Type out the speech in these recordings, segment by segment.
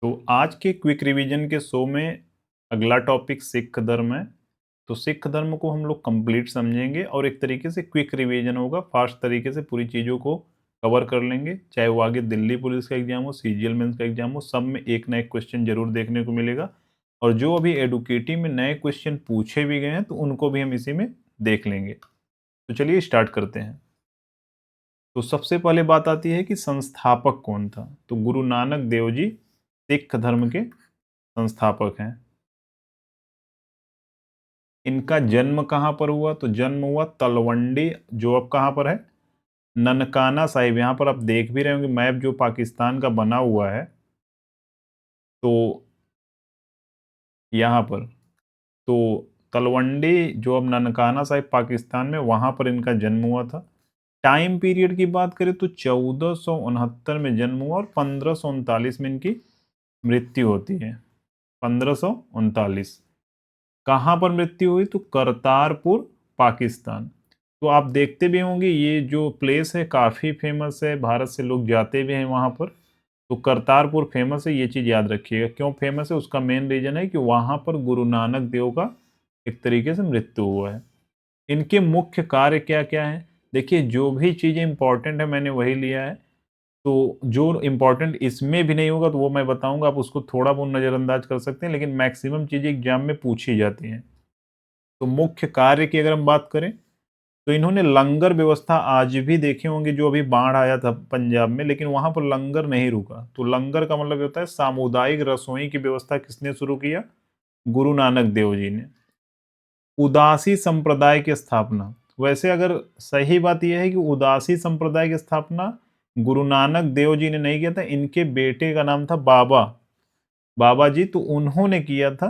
तो आज के क्विक रिवीजन के शो में अगला टॉपिक सिख धर्म है। तो सिख धर्म को हम लोग कंप्लीट समझेंगे और एक तरीके से क्विक रिवीजन होगा, फास्ट तरीके से पूरी चीज़ों को कवर कर लेंगे। चाहे वो आगे दिल्ली पुलिस का एग्जाम हो, सीजीएल मेंस का एग्जाम हो, सब में एक ना एक क्वेश्चन जरूर देखने को मिलेगा। और जो अभी एडुकेटिव में नए क्वेश्चन पूछे भी गए हैं तो उनको भी हम इसी में देख लेंगे। तो चलिए स्टार्ट करते हैं। तो सबसे पहले बात आती है कि संस्थापक कौन था। तो गुरु नानक देव जी सिख धर्म के संस्थापक हैं। इनका जन्म कहाँ पर हुआ? तो जन्म हुआ तलवंडी, जो अब कहाँ पर है, ननकाना साहिब। यहाँ पर आप देख भी रहे होंगे मैप जो पाकिस्तान का बना हुआ है। तो यहाँ पर तो तलवंडी जो अब ननकाना साहिब पाकिस्तान में, वहाँ पर इनका जन्म हुआ था। टाइम पीरियड की बात करें तो 1469 में जन्म हुआ और 1539 में इनकी मृत्यु होती है। 1539 कहाँ पर मृत्यु हुई? तो करतारपुर, पाकिस्तान। तो आप देखते भी होंगे ये जो प्लेस है काफ़ी फेमस है, भारत से लोग जाते भी हैं वहाँ पर। तो करतारपुर फेमस है, ये चीज़ याद रखिएगा। क्यों फेमस है? उसका मेन रीजन है कि वहाँ पर गुरु नानक देव का एक तरीके से मृत्यु हुआ है। इनके मुख्य कार्य क्या क्या है? देखिए, जो भी चीज़ें इंपॉर्टेंट है मैंने वही लिया है। तो जो इम्पोर्टेंट इसमें भी नहीं होगा तो वो मैं बताऊंगा, आप उसको थोड़ा बहुत नज़रअंदाज कर सकते हैं, लेकिन मैक्सिमम चीज़ें एग्जाम में पूछी जाती हैं। तो मुख्य कार्य की अगर हम बात करें तो इन्होंने लंगर व्यवस्था, आज भी देखे होंगे जो अभी बाढ़ आया था पंजाब में, लेकिन वहां पर लंगर नहीं रुका। तो लंगर का मतलब होता है सामुदायिक रसोई की व्यवस्था किसने शुरू किया? गुरु नानक देव जी ने। उदासी संप्रदाय की स्थापना, वैसे अगर सही बात यह है कि उदासी संप्रदाय की स्थापना गुरु नानक देव जी ने नहीं किया था, इनके बेटे का नाम था बाबा, बाबा जी, तो उन्होंने किया था।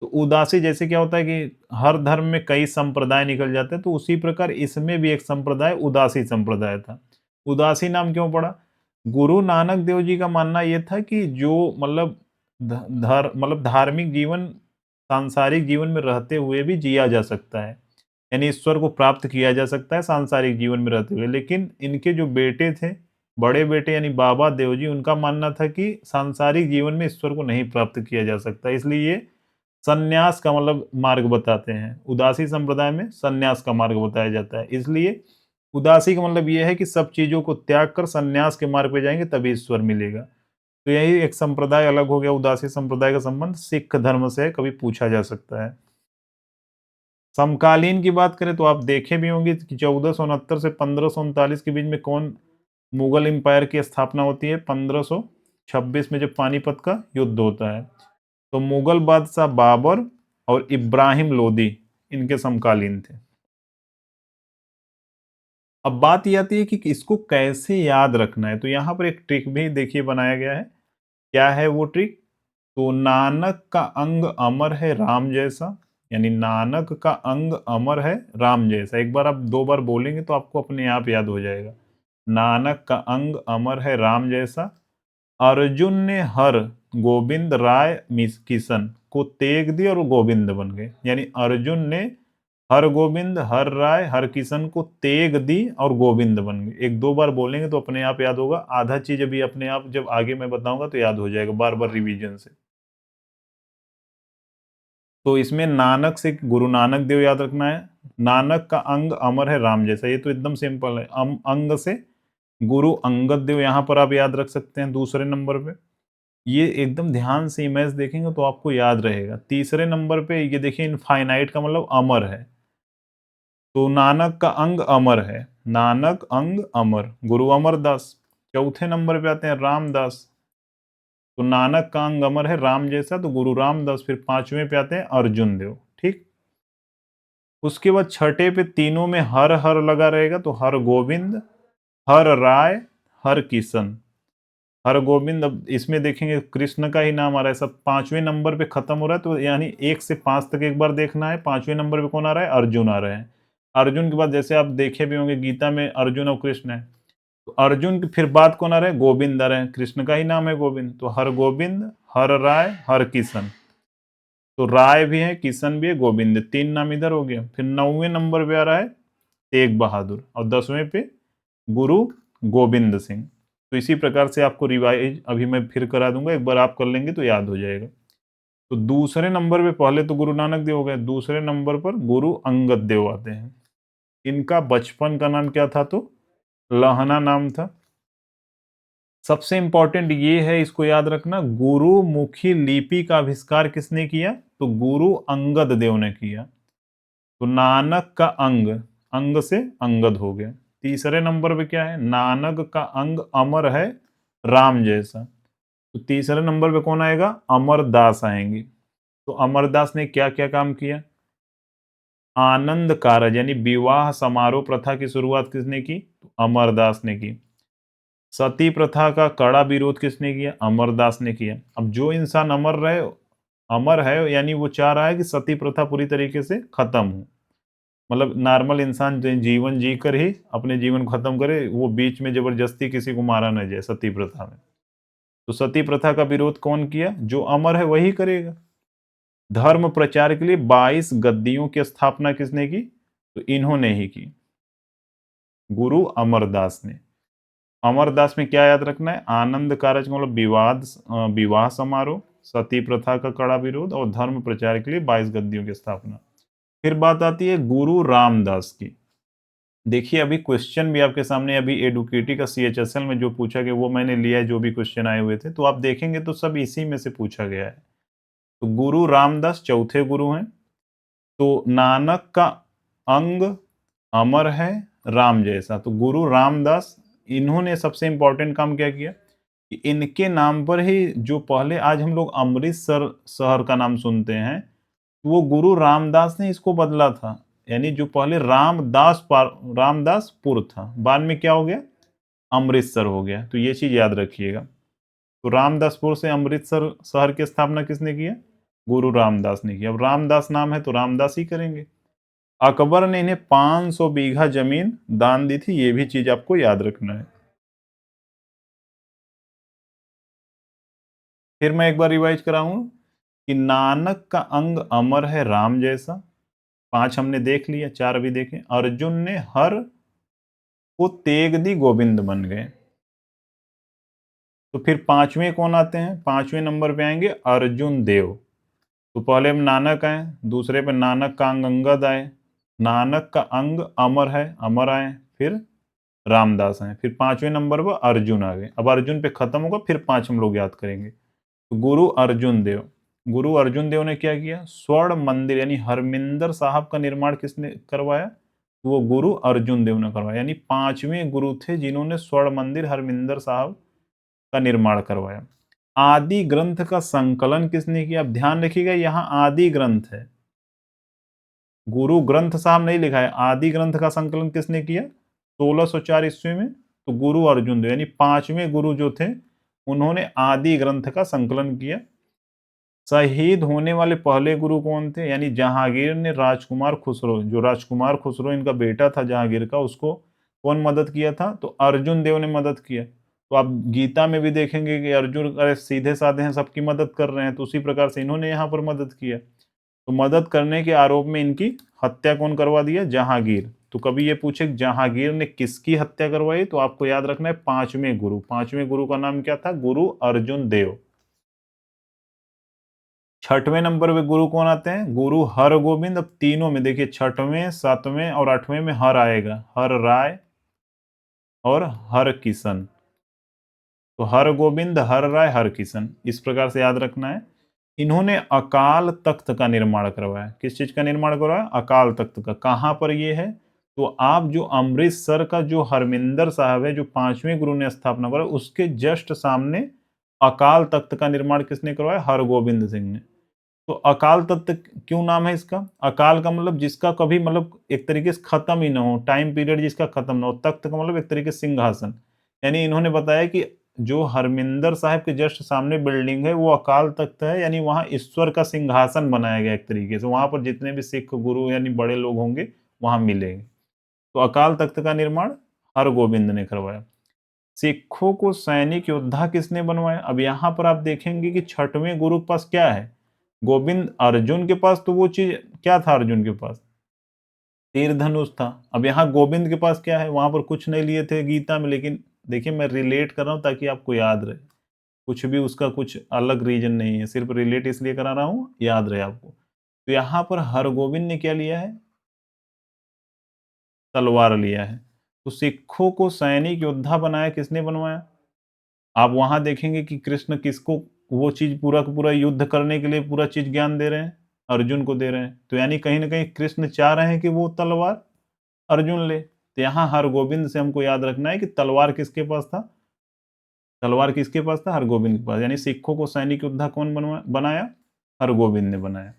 तो उदासी जैसे क्या होता है कि हर धर्म में कई संप्रदाय निकल जाते हैं, तो उसी प्रकार इसमें भी एक संप्रदाय उदासी संप्रदाय था। उदासी नाम क्यों पड़ा? गुरु नानक देव जी का मानना यह था कि जो मतलब धार्मिक जीवन सांसारिक जीवन में रहते हुए भी जिया जा सकता है, यानी ईश्वर को प्राप्त किया जा सकता है सांसारिक जीवन में रहते हुए। लेकिन इनके जो बेटे थे, बड़े बेटे यानी बाबा देव जी, उनका मानना था कि सांसारिक जीवन में ईश्वर को नहीं प्राप्त किया जा सकता, इसलिए ये सन्यास का मतलब मार्ग बताते हैं। उदासी संप्रदाय में सन्यास का मार्ग बताया जाता है, इसलिए उदासी का मतलब ये है कि सब चीजों को त्याग कर सन्यास के मार्ग पे जाएंगे तभी ईश्वर मिलेगा। तो यही एक संप्रदाय अलग हो गया। उदासी संप्रदाय का संबंध सिख धर्म से कभी पूछा जा सकता है। समकालीन की बात करें तो आप देखे भी होंगे कि 1469 से 1539 के बीच में कौन मुगल एम्पायर की स्थापना होती है? 1526 में जब पानीपत का युद्ध होता है। तो मुगल बादशाह बाबर और इब्राहिम लोदी इनके समकालीन थे। अब बात ये आती है कि इसको कैसे याद रखना है। तो यहाँ पर एक ट्रिक भी देखिए बनाया गया है। क्या है वो ट्रिक? तो नानक का अंग अमर है राम जैसा, यानी नानक का अंग अमर है राम जैसा। एक बार आप दो बार बोलेंगे तो आपको अपने आप याद हो जाएगा। नानक का अंग अमर है राम जैसा, अर्जुन ने हर गोविंद राय किशन को तेग दी और वो गोविंद बन गए। यानी अर्जुन ने हर गोविंद, हर राय, हर किशन को तेग दी और गोविंद बन गए। एक दो बार बोलेंगे तो अपने आप याद होगा। आधा चीज अभी अपने आप जब आगे मैं बताऊंगा तो याद हो जाएगा बार बार रिवीजन से। तो इसमें नानक से गुरु नानक देव याद रखना है। नानक का अंग अमर है राम जैसा, ये तो एकदम सिंपल है। अंग से गुरु अंगद देव, यहाँ पर आप याद रख सकते हैं दूसरे नंबर पे। ये एकदम ध्यान से इमेज देखेंगे तो आपको याद रहेगा। तीसरे नंबर पे ये देखिए, इनफाइनाइट का मतलब अमर है। तो नानक का अंग अमर है, नानक अंग अमर, गुरु अमरदास। चौथे नंबर पे आते हैं रामदास। तो नानक का अंग अमर है राम जैसा, तो गुरु रामदास। फिर पांचवें पे आते हैं अर्जुन देव। ठीक। उसके बाद छठे पे तीनों में हर हर लगा रहेगा, तो हर गोविंद, हर राय, हर किशन। हर गोविंद, अब इसमें देखेंगे कृष्ण का ही नाम आ रहा है सब। पांचवें नंबर पे खत्म हो रहा है, तो यानी 1 से 5 तक एक बार देखना है। पांचवें नंबर पे कौन आ रहा है? अर्जुन आ रहे हैं। अर्जुन के बाद जैसे आप देखे भी होंगे गीता में अर्जुन और कृष्ण है, तो अर्जुन के फिर बाद कौन आ रहे हैं? गोविंद आ रहे हैं। कृष्ण का ही नाम है गोविंद, तो हर गोविंद, हर राय, हर किशन। तो राय भी है, किशन भी है, गोविंद, 3 नाम इधर हो गया। फिर 9वें नंबर पे आ रहा है तेग बहादुर और 10वें पे गुरु गोविंद सिंह। तो इसी प्रकार से आपको रिवाइज अभी मैं फिर करा दूंगा, एक बार आप कर लेंगे तो याद हो जाएगा। तो दूसरे नंबर पे पहले तो गुरु नानक देव हो गए, दूसरे नंबर पर गुरु अंगद देव आते हैं। इनका बचपन का नाम क्या था? तो लहना नाम था। सबसे इंपॉर्टेंट ये है, इसको याद रखना, गुरुमुखी लिपि का आविष्कार किसने किया? तो गुरु अंगद देव ने किया। तो नानक का अंग, अंग से अंगद हो गया। तीसरे नंबर पे क्या है? नानक का अंग अमर है राम जैसा। तो तीसरे नंबर पे कौन आएगा? अमरदास आएंगे। तो अमरदास ने क्या क्या काम किया? आनंद कारज यानी विवाह समारोह प्रथा की शुरुआत किसने की? तो अमरदास ने की। सती प्रथा का कड़ा विरोध किसने किया? अमरदास ने किया। अब जो इंसान अमर है यानी वो चाह रहा है कि सती प्रथा पूरी तरीके से खत्म हो। मतलब नॉर्मल इंसान जीवन जी कर ही अपने जीवन को खत्म करे, वो बीच में जबरदस्ती किसी को मारा न जाए सती प्रथा में। तो सती प्रथा का विरोध कौन किया? जो अमर है वही करेगा। धर्म प्रचार के लिए 22 गद्दियों की स्थापना किसने की? तो इन्होंने ही की, गुरु अमरदास ने। अमरदास में क्या याद रखना है? आनंद कारज का मतलब विवाह समारोह, सती प्रथा का कड़ा विरोध और धर्म प्रचार के लिए 22 गद्दियों की स्थापना। फिर बात आती है गुरु रामदास की। देखिए अभी क्वेश्चन भी आपके सामने, अभी एडुकेटी का सीएचएसएल में जो पूछा गया वो मैंने लिया है, जो भी क्वेश्चन आए हुए थे तो आप देखेंगे तो सब इसी में से पूछा गया है। तो गुरु रामदास चौथे गुरु हैं। तो नानक का अंग अमर है राम जैसा, तो गुरु रामदास, इन्होंने सबसे इंपॉर्टेंट काम क्या किया कि इनके नाम पर ही जो पहले आज हम लोग अमृतसर शहर का नाम सुनते हैं, वो गुरु रामदास ने इसको बदला था। यानी जो पहले रामदासपुर था, बाद में क्या हो गया? अमृतसर हो गया। तो ये चीज याद रखिएगा। तो रामदासपुर से अमृतसर शहर की स्थापना किसने किया? गुरु रामदास ने किया। अब रामदास नाम है तो रामदास ही करेंगे। अकबर ने इन्हें 500 बीघा जमीन दान दी थी, ये भी चीज आपको याद रखना है। फिर मैं एक बार रिवाइज कराऊं कि नानक का अंग अमर है राम जैसा, 5 हमने देख लिया, 4 अभी देखें। अर्जुन ने हर को तेग दी गोविंद बन गए। तो फिर 5वें कौन आते हैं? 5वें नंबर पे आएंगे अर्जुन देव। तो पहले हम नानक आए, दूसरे पे नानक का अंग अंगद आए, नानक का अंग अमर है, अमर आए, फिर रामदास आए, फिर 5वें नंबर पर अर्जुन आ गए। अब अर्जुन पे खत्म होगा, फिर 5 हम लोग याद करेंगे। तो गुरु अर्जुन देव, गुरु अर्जुन देव ने क्या किया? स्वर्ण मंदिर यानी हरमिंदर साहब का निर्माण किसने करवाया? वो गुरु अर्जुन देव ने करवाया। यानी 5वें गुरु थे जिन्होंने स्वर्ण मंदिर हरमिंदर साहब का निर्माण करवाया। आदि ग्रंथ का संकलन किसने किया? अब ध्यान रखिएगा, यहाँ आदि ग्रंथ है, गुरु ग्रंथ साहब नहीं लिखा है। आदि ग्रंथ का संकलन किसने किया? 1604 ईस्वी में। तो गुरु अर्जुन देव यानी 5वें गुरु जो थे, उन्होंने आदि ग्रंथ का संकलन किया। शहीद होने वाले पहले गुरु कौन थे? यानी जहांगीर ने राजकुमार खुसरो, जो राजकुमार खुसरो इनका बेटा था जहांगीर का, उसको कौन मदद किया था? तो अर्जुन देव ने मदद किया। तो आप गीता में भी देखेंगे कि अर्जुन अरे सीधे साधे हैं, सबकी मदद कर रहे हैं, तो उसी प्रकार से इन्होंने यहाँ पर मदद किया। तो मदद करने के आरोप में इनकी हत्या कौन करवा दिया? जहांगीर। तो कभी ये पूछे जहांगीर ने किसकी हत्या करवाई, तो आपको याद रखना है 5वें गुरु। 5वें गुरु का नाम क्या था? गुरु अर्जुन देव। 6वें नंबर पे गुरु कौन आते हैं? गुरु हरगोविंद। अब तीनों में देखिए 6वें, 7वें और 8वें में हर आएगा, हर राय और हर किशन। तो हर गोविंद, हर राय, हर किशन, इस प्रकार से याद रखना है। इन्होंने अकाल तख्त का निर्माण करवाया। किस चीज का निर्माण करवाया? अकाल तख्त का। कहां पर ये है? तो आप जो अमृतसर का जो हरमिंदर साहब है, जो 5वें गुरु ने स्थापना करा, उसके जस्ट सामने अकाल तख्त का निर्माण किसने करवाया? हरगोविंद सिंह ने। तो अकाल तख्त क्यों नाम है इसका? अकाल का मतलब जिसका कभी मतलब एक तरीके से खत्म ही ना हो, टाइम पीरियड जिसका खत्म ना हो। तख्त का मतलब एक तरीके से सिंहासन। यानी इन्होंने बताया कि जो हरमिंदर साहब के जस्ट सामने बिल्डिंग है वो अकाल तख्त है, यानी वहां ईश्वर का सिंहासन बनाया गया एक तरीके से। वहां पर जितने भी सिख गुरु यानी बड़े लोग होंगे वहां मिलेंगे। तो अकाल तख्त का निर्माण हरगोविंद ने करवाया। सिखों को सैनिक योद्धा किसने बनवाया? अब यहाँ पर आप देखेंगे कि 6वें गुरु के पास क्या है? गोविंद, अर्जुन के पास तो वो चीज क्या था? अर्जुन के पास तीर धनुष था। अब यहाँ गोविंद के पास क्या है? वहां पर कुछ नहीं लिए थे गीता में, लेकिन देखिए मैं रिलेट कर रहा हूँ ताकि आपको याद रहे, कुछ भी उसका कुछ अलग रीजन नहीं है, सिर्फ रिलेट इसलिए करा रहा हूँ याद रहे आपको। तो यहाँ पर हरगोविंद ने क्या लिया है? तलवार लिया है। तो सिखों को सैनिक योद्धा बनाया किसने बनवाया? आप वहां देखेंगे कि कृष्ण किसको वो चीज पूरा का पूरा युद्ध करने के लिए पूरा चीज ज्ञान दे रहे हैं, अर्जुन को दे रहे हैं। तो यानी कहीं ना कहीं कृष्ण चाह रहे हैं कि वो तलवार अर्जुन ले। तो यहाँ हरगोविंद से हमको याद रखना है कि तलवार किसके पास था? तलवार किसके पास था? हरगोविंद के पास। यानी सिखों को सैनिक योद्धा कौन बनाया? हरगोविंद ने बनाया।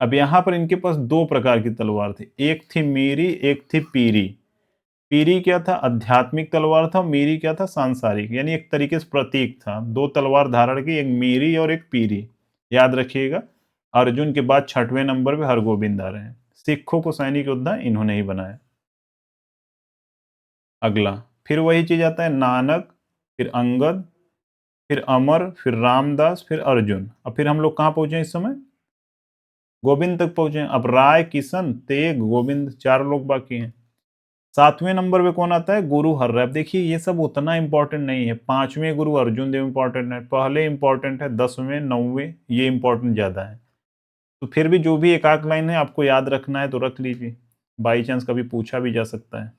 अब यहाँ पर इनके पास दो प्रकार की तलवार थी, एक थी मीरी, एक थी पीरी। पीरी क्या था? आध्यात्मिक तलवार था। मीरी क्या था? सांसारिक, यानी एक तरीके से प्रतीक था। दो तलवार धारण की, एक मीरी और एक पीरी। याद रखिएगा, अर्जुन के बाद 6वें नंबर पे हरगोविंद आ रहे हैं। सिखों को सैनिक योद्धा इन्होंने ही बनाया। अगला फिर वही चीज आता है, नानक, फिर अंगद, फिर अमर, फिर रामदास, फिर अर्जुन। अब फिर हम लोग कहाँ पहुंचे इस समय? गोविंद तक पहुंचे। अब राय, किशन, तेग, गोविंद, 4 लोग बाकी हैं। 7वें नंबर पे कौन आता है? गुरु हर रैप। देखिए ये सब उतना इंपॉर्टेंट नहीं है। 5वें गुरु अर्जुन देव इंपॉर्टेंट है, पहले इंपॉर्टेंट है, 10वें 9वें ये इंपॉर्टेंट ज्यादा है। तो फिर भी जो भी एक आध लाइन है आपको याद रखना है तो रख लीजिए, बाई चांस कभी पूछा भी जा सकता है।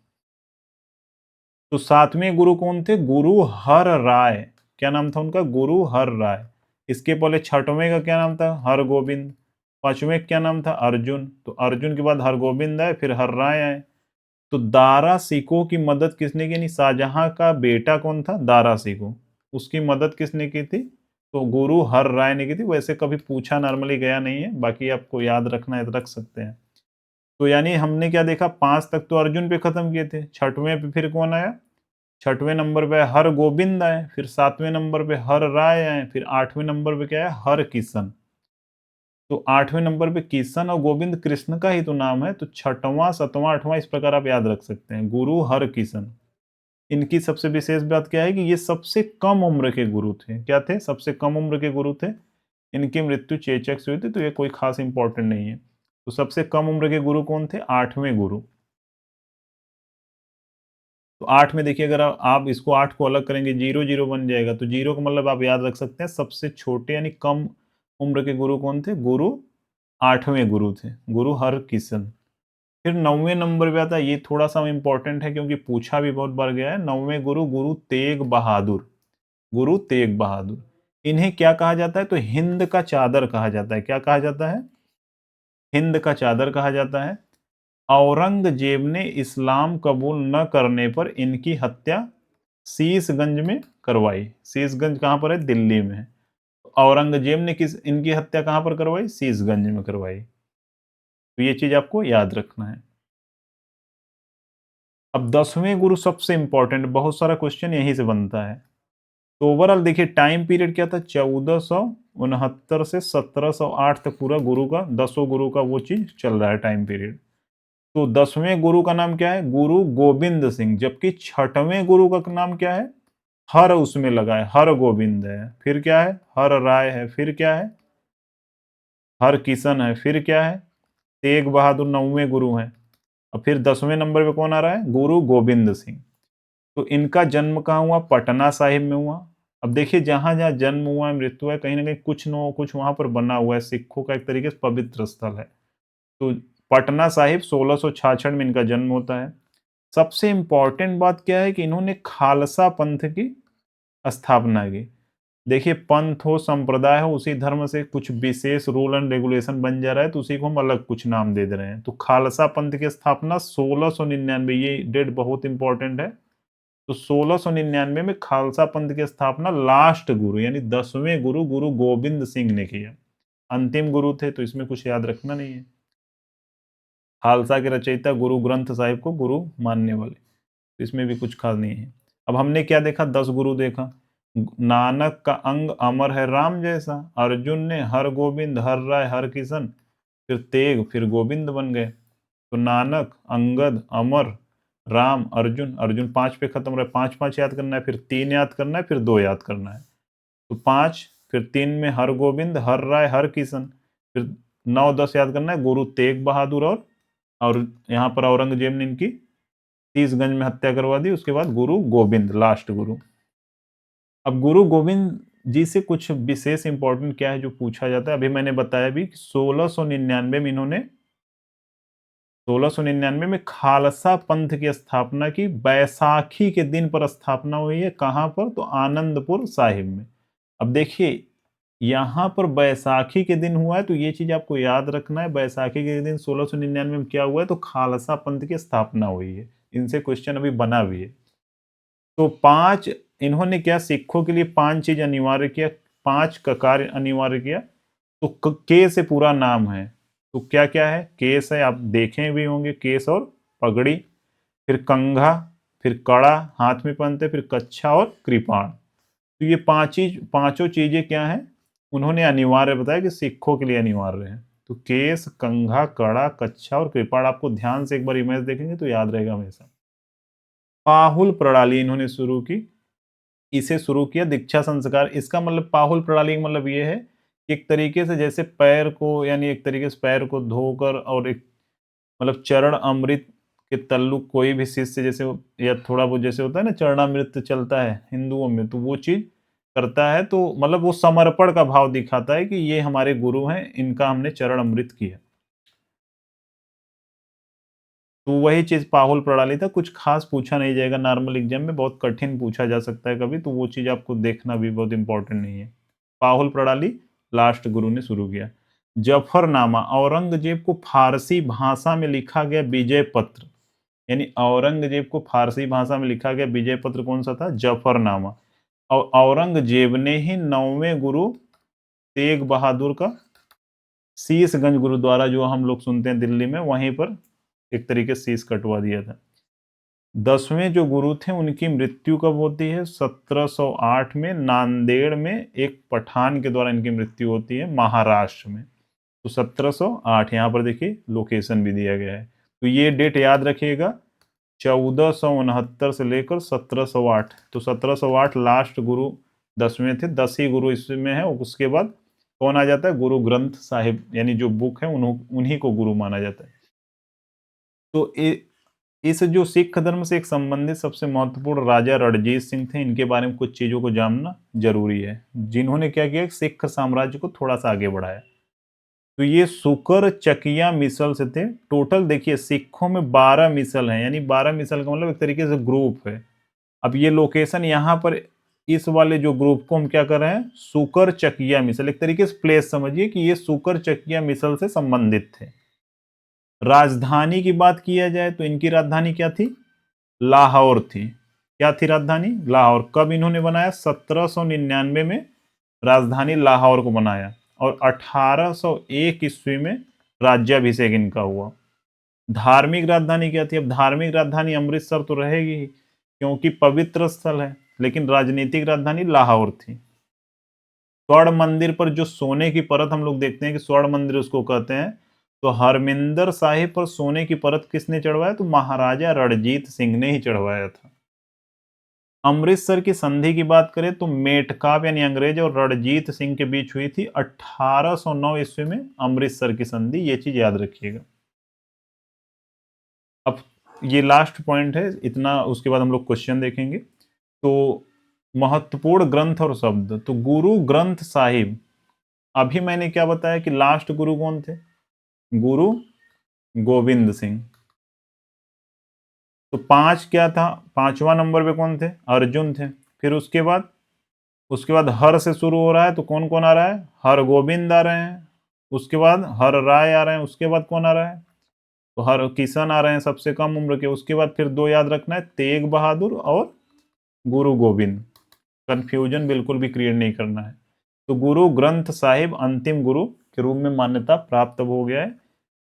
तो 7वें गुरु कौन थे? गुरु हर राय। क्या नाम था उनका? गुरु हर राय। इसके पहले 6वें का क्या नाम था? हर गोविंद। 5वें क्या नाम था? अर्जुन। तो अर्जुन के बाद हर गोविंद आए, फिर हर राय आए। तो दारा सिको की मदद किसने की? नहीं, शाहजहां का बेटा कौन था? दारा सिको। उसकी मदद किसने की थी? तो गुरु हर राय ने की थी। वैसे कभी पूछा नॉर्मली गया नहीं है, बाकी आपको याद रखना है तो रख सकते हैं। तो यानी हमने क्या देखा, 5 तक तो अर्जुन पे खत्म किए थे। 6वें पे फिर कौन आया? 6वें नंबर पे हर गोविंद आए, फिर 7वें नंबर पे हर राय आए, फिर 8वें नंबर पे क्या है? हर किशन। तो 8वें नंबर पे किशन और गोविंद कृष्ण का ही तो नाम है। तो 6वां 7वां 8वां इस प्रकार आप याद रख सकते हैं, गुरु हर किशन। इनकी सबसे विशेष बात क्या है कि ये सबसे कम उम्र के गुरु थे। क्या थे? सबसे कम उम्र के गुरु थे। इनकी मृत्यु चेचक से हुई थी, तो ये कोई खास इंपॉर्टेंट नहीं है। तो सबसे कम उम्र के गुरु कौन थे? 8वें गुरु। तो 8 में देखिए, अगर आप इसको 8 को अलग करेंगे, 0 0 बन जाएगा। तो 0 का मतलब आप याद रख सकते हैं सबसे छोटे यानी कम उम्र के गुरु कौन थे? गुरु 8वें गुरु थे, गुरु हर किशन। फिर 9वें नंबर पे आता है, ये थोड़ा सा इंपॉर्टेंट है क्योंकि पूछा भी बहुत बार गया है। 9वें गुरु, गुरु तेग बहादुर। गुरु तेग बहादुर। इन्हें क्या कहा जाता है? तो हिंद का चादर कहा जाता है। क्या कहा जाता है? हिंद का चादर कहा जाता है। औरंगजेब ने इस्लाम कबूल न करने पर इनकी हत्या शीशगंज में करवाई। शीशगंज कहां पर है? दिल्ली में। औरंगजेब ने किस इनकी हत्या कहां पर करवाई? शीशगंज में करवाई। तो ये चीज आपको याद रखना है। अब 10वें गुरु सबसे इंपॉर्टेंट, बहुत सारा क्वेश्चन यहीं से बनता है। तो ओवरऑल देखिए टाइम पीरियड क्या था? 1469 से 1708 तक पूरा गुरु का, 10 गुरु का वो चीज चल रहा है टाइम पीरियड। तो 10वें गुरु का नाम क्या है? गुरु गोविंद सिंह। जबकि 6वें गुरु का नाम क्या है? हर उसमें लगा है, हर गोविंद है। फिर क्या है? हर राय है। फिर क्या है? हर किशन है। फिर क्या है? तेग बहादुर 9वें गुरु हैं। और फिर 10वें नंबर पे कौन आ रहा है? गुरु गोविंद सिंह। तो इनका जन्म कहाँ हुआ? पटना साहिब में हुआ। अब देखिए जहां जहां जन्म हुआ है, मृत्यु है, कहीं ना कहीं कुछ न कुछ वहां पर बना हुआ है। सिखों का एक तरीके से पवित्र स्थल है। तो पटना साहिब 1666 में इनका जन्म होता है। सबसे इंपॉर्टेंट बात क्या है कि इन्होंने खालसा पंथ की स्थापना की। देखिए पंथ हो, संप्रदाय हो, उसी धर्म से कुछ विशेष रूल एंड रेगुलेशन बन जा रहा है तो उसी को हम अलग कुछ नाम दे दे रहे हैं। तो खालसा पंथ की स्थापना 1699, ये डेट बहुत इंपॉर्टेंट है। तो 1699 में खालसा पंथ की स्थापना लास्ट गुरु यानी 10वें गुरु, गुरु गोविंद सिंह ने किया। अंतिम गुरु थे तो इसमें कुछ याद रखना नहीं है। खालसा के रचयिता गुरु ग्रंथ साहिब को गुरु मानने वाले, तो इसमें भी कुछ खास नहीं है। अब हमने क्या देखा? 10 गुरु देखा। नानक का अंग अमर है राम जैसा। अर्जुन ने हर गोविंद, हर राय, हर किशन, फिर तेग, फिर गोविंद बन गए। तो नानक, अंगद, अमर, राम, अर्जुन। अर्जुन 5 पे खत्म रहे, 5 5 याद करना है, फिर 3 याद करना है, फिर 2 याद करना है। तो 5, फिर 3 में हर गोविंद, हर राय, हर किशन, फिर 9 10 याद करना है, गुरु तेग बहादुर और यहाँ पर औरंगजेब ने इनकी शीशगंज में हत्या करवा दी। उसके बाद गुरु गोविंद, लास्ट गुरु। अब गुरु गोविंद जी से कुछ विशेष इंपॉर्टेंट क्या है जो पूछा जाता है, अभी मैंने बताया भी 1699 में इन्होंने 1699 में खालसा पंथ की स्थापना की। बैसाखी के दिन पर स्थापना हुई है। कहां पर? तो आनंदपुर साहिब में। अब देखिए यहां पर बैसाखी के दिन हुआ है, तो ये चीज आपको याद रखना है। बैसाखी के दिन 1699 में क्या हुआ है? तो खालसा पंथ की स्थापना हुई है। इनसे क्वेश्चन अभी बना भी है। तो पांच इन्होंने क्या सिखों के लिए पांच चीज अनिवार्य किया, पांच का कार्य अनिवार्य किया। तो के से पूरा नाम है। तो क्या क्या है? केस है, आप देखें भी होंगे, केस और पगड़ी, फिर कंघा, फिर कड़ा हाथ में पहनते, फिर कच्छा और कृपाण। तो ये पांचों चीजें क्या हैं? उन्होंने अनिवार्य बताया कि सिखों के लिए अनिवार्य है। तो केस, कंघा, कड़ा, कच्छा और कृपाण, आपको ध्यान से एक बार इमेज देखेंगे तो याद रहेगा हमेशा। पाहुल प्रणाली इन्होंने शुरू की। इसे शुरू किया दीक्षा संस्कार। इसका मतलब पाहुल प्रणाली का मतलब ये है कि एक तरीके से जैसे पैर को, यानी एक तरीके से पैर को धोकर और एक मतलब चरण अमृत के तल्लुक कोई भी शिष्य जैसे या थोड़ा बहुत जैसे होता है ना, चरणामृत चलता है हिंदुओं में, तो वो चीज करता है। तो मतलब वो समर्पण का भाव दिखाता है कि ये हमारे गुरु हैं, इनका हमने चरण अमृत किया। तो वही चीज पाहुल प्रणाली था। कुछ खास पूछा नहीं जाएगा नॉर्मल एग्जाम में, बहुत कठिन पूछा जा सकता है कभी, तो वो चीज आपको देखना भी बहुत इंपॉर्टेंट नहीं है। पाहुल प्रणाली लास्ट गुरु ने शुरू किया। जफरनामा, औरंगजेब को फारसी भाषा में लिखा गया विजय पत्र, यानी औरंगजेब को फारसी भाषा में लिखा गया विजय पत्र कौन सा था? जफरनामा। और औरंगजेब ने ही 9वें गुरु तेग बहादुर का शीशगंज गुरुद्वारा जो हम लोग सुनते हैं दिल्ली में, वहीं पर एक तरीके से शीश कटवा दिया था। 10वें जो गुरु थे उनकी मृत्यु कब होती है? 1708 में नांदेड़ में एक पठान के द्वारा इनकी मृत्यु होती है, महाराष्ट्र में। तो 1708, यहाँ पर देखिए लोकेशन भी दिया गया है। तो ये डेट याद रखिएगा, 1469 से लेकर 1708। तो 1708 लास्ट गुरु 10वें थे, 10 ही गुरु इसमें है। उसके बाद कौन आ जाता है? गुरु ग्रंथ साहिब, यानी जो बुक है उन्हीं को गुरु माना जाता है। तो इस जो सिख धर्म से एक संबंधित सबसे महत्वपूर्ण राजा रणजीत सिंह थे। इनके बारे में कुछ चीजों को जानना जरूरी है, जिन्होंने क्या किया, सिख साम्राज्य को थोड़ा सा आगे बढ़ाया। तो ये सुकर चकिया मिसल से थे। टोटल देखिए सिखों में 12 मिसल हैं, यानी 12 मिसल का मतलब एक तरीके से ग्रुप है। अब ये लोकेशन यहाँ पर इस वाले जो ग्रुप को हम क्या कर रहे हैं? सुकर चकिया मिसल, एक तरीके से प्लेस समझिए कि ये सुकर चकिया मिसल से संबंधित थे। राजधानी की बात किया जाए तो इनकी राजधानी क्या थी? लाहौर थी। क्या थी राजधानी? लाहौर। कब इन्होंने बनाया? 1799 में राजधानी लाहौर को बनाया, और 1801 ईस्वी में राज्याभिषेक इनका हुआ। धार्मिक राजधानी क्या थी? अब धार्मिक राजधानी अमृतसर तो रहेगी ही, क्योंकि पवित्र स्थल है, लेकिन राजनीतिक राजधानी लाहौर थी। स्वर्ण मंदिर पर जो सोने की परत हम लोग देखते हैं कि स्वर्ण मंदिर उसको कहते हैं, तो हरमिंदर साहिब पर सोने की परत किसने चढ़वाया? तो महाराजा रणजीत सिंह ने ही चढ़वाया था। अमृतसर की संधि की बात करें तो मेटकाप यानी अंग्रेज और रणजीत सिंह के बीच हुई थी 1809 ईस्वी में अमृतसर की संधि। ये चीज याद रखिएगा। अब ये लास्ट पॉइंट है इतना, उसके बाद हम लोग क्वेश्चन देखेंगे। तो महत्वपूर्ण ग्रंथ और शब्द, तो गुरु ग्रंथ साहिब, अभी मैंने क्या बताया कि लास्ट गुरु कौन थे? गुरु गोविंद सिंह। तो पांच क्या था? पांचवा नंबर पे कौन थे? अर्जुन थे। फिर उसके बाद हर से शुरू हो रहा है, तो कौन कौन आ रहा है? हर गोविंद आ रहे हैं। उसके बाद हर राय आ रहे हैं। उसके बाद कौन आ रहा है? तो हर किशन आ रहे हैं, सबसे कम उम्र के। उसके बाद फिर दो याद रखना है, तेग बहादुर और गुरु गोविंद। कंफ्यूजन बिल्कुल भी क्रिएट नहीं करना है। तो गुरु ग्रंथ साहिब अंतिम गुरु के रूप में मान्यता प्राप्त हो गया है।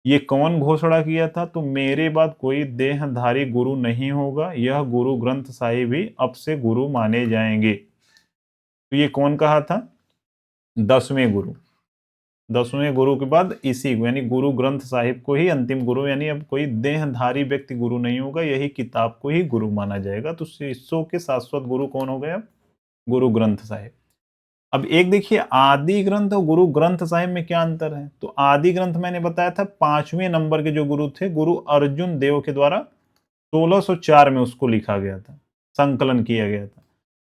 ये कौन घोषणा किया था? तो मेरे बाद कोई देहधारी गुरु नहीं होगा, यह गुरु ग्रंथ साहिब ही अब से गुरु माने जाएंगे। तो ये कौन कहा था? 10वें गुरु। 10वें गुरु के बाद इसी को, यानी गुरु ग्रंथ साहिब को ही अंतिम गुरु, यानी अब कोई देहधारी व्यक्ति गुरु नहीं होगा, यही किताब को ही गुरु माना जाएगा। तो शिष्यों के शाश्वत गुरु कौन हो गए? अब गुरु ग्रंथ साहिब। अब एक देखिए आदि ग्रंथ और गुरु ग्रंथ साहिब में क्या अंतर है? तो आदि ग्रंथ मैंने बताया था 5वें नंबर के जो गुरु थे, गुरु अर्जुन देव के द्वारा 1604 में उसको लिखा गया था, संकलन किया गया था।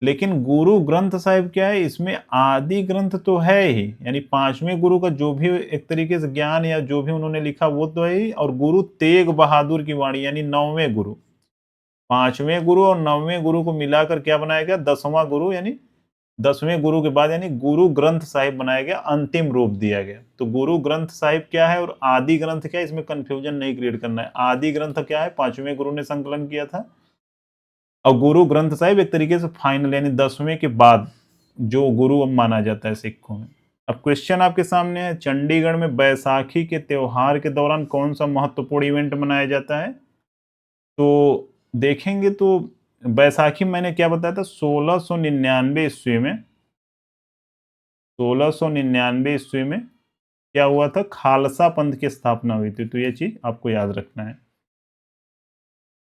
लेकिन गुरु ग्रंथ साहिब क्या है, इसमें आदि ग्रंथ तो है ही, यानी पांचवें गुरु का जो भी एक तरीके से ज्ञान या जो भी उन्होंने लिखा वो तो है ही, और गुरु तेग बहादुर की वाणी यानी 9वें गुरु, 5वें गुरु और 9वें गुरु को मिलाकर क्या बनाया गया, 10वां गुरु, यानी 10वें गुरु के बाद यानी गुरु ग्रंथ साहिब बनाया गया, अंतिम रूप दिया गया। तो गुरु ग्रंथ साहिब क्या है और आदि ग्रंथ क्या है, इसमें कंफ्यूजन नहीं क्रिएट करना है। आदि ग्रंथ क्या है, 5वें गुरु ने संकलन किया था, और गुरु ग्रंथ साहिब एक तरीके से फाइनल यानी 10वें के बाद जो गुरु अब माना जाता है सिखों में। अब क्वेश्चन आपके सामने है, चंडीगढ़ में बैसाखी के त्योहार के दौरान कौन सा महत्वपूर्ण इवेंट मनाया जाता है? तो देखेंगे तो बैसाखी मैंने क्या बताया था, 1699 ईस्वी में, 1699 ईस्वी में क्या हुआ था, खालसा पंथ की स्थापना हुई थी। तो ये चीज आपको याद रखना है।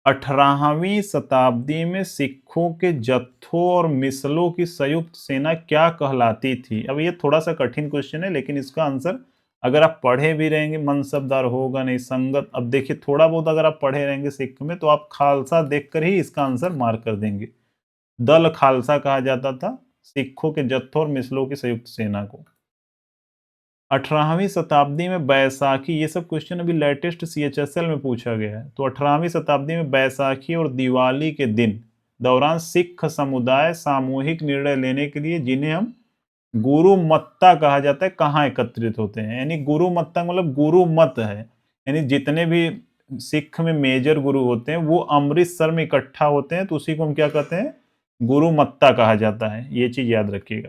18वीं शताब्दी में सिखों के जत्थों और मिसलों की संयुक्त सेना क्या कहलाती थी? अब ये थोड़ा सा कठिन क्वेश्चन है, लेकिन इसका आंसर अगर आप पढ़े भी रहेंगे, मनसबदार होगा नहीं, संगत, अब देखिए थोड़ा बहुत अगर आप पढ़े रहेंगे सिख में तो आप खालसा देखकर ही इसका आंसर मार्क कर देंगे। दल खालसा कहा जाता था सिखों के जत्थों और मिसलों की संयुक्त सेना को। 18वीं शताब्दी में बैसाखी, ये सब क्वेश्चन अभी लेटेस्ट CHSL में पूछा गया है। तो 18वीं शताब्दी में बैसाखी और दिवाली के दिन दौरान सिख समुदाय सामूहिक निर्णय लेने के लिए, जिन्हें हम गुरु मत्ता कहा जाता है, कहाँ एकत्रित होते हैं? यानी गुरु मत्ता मतलब गुरु मत है, यानी जितने भी सिख में मेजर गुरु होते हैं वो अमृतसर में इकट्ठा होते हैं, तो उसी को हम क्या कहते हैं, गुरु मत्ता कहा जाता है। ये चीज याद रखिएगा।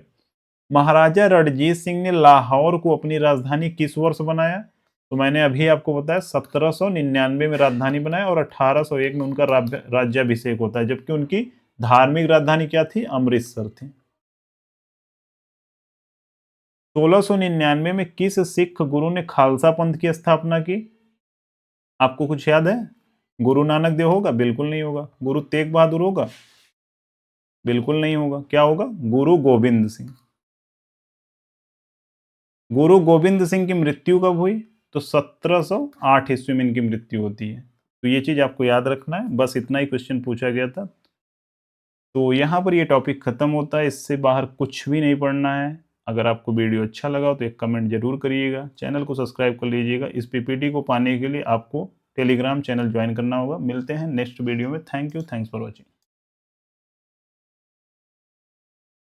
महाराजा रणजीत सिंह ने लाहौर को अपनी राजधानी किस वर्ष बनाया? तो मैंने अभी आपको बताया 1799 में राजधानी बनाया, और 1801 में उनका राज्याभिषेक होता है, जबकि उनकी धार्मिक राजधानी क्या थी, अमृतसर थी। 1699 में किस सिख गुरु ने खालसा पंथ की स्थापना की? आपको कुछ याद है? गुरु नानक देव होगा? बिल्कुल नहीं होगा। गुरु तेग बहादुर होगा? बिल्कुल नहीं होगा। क्या होगा? गुरु गोविंद सिंह। गुरु गोविंद सिंह की मृत्यु कब हुई? तो 1708 ईस्वी में इनकी मृत्यु होती है। तो ये चीज आपको याद रखना है। बस इतना ही क्वेश्चन पूछा गया था। तो यहाँ पर ये टॉपिक खत्म होता है, इससे बाहर कुछ भी नहीं पढ़ना है। अगर आपको वीडियो अच्छा लगा हो तो एक कमेंट जरूर करिएगा, चैनल को सब्सक्राइब कर लीजिएगा। इस PPT को पाने के लिए आपको टेलीग्राम चैनल ज्वाइन करना होगा। मिलते हैं नेक्स्ट वीडियो में। Thank you, thanks for watching.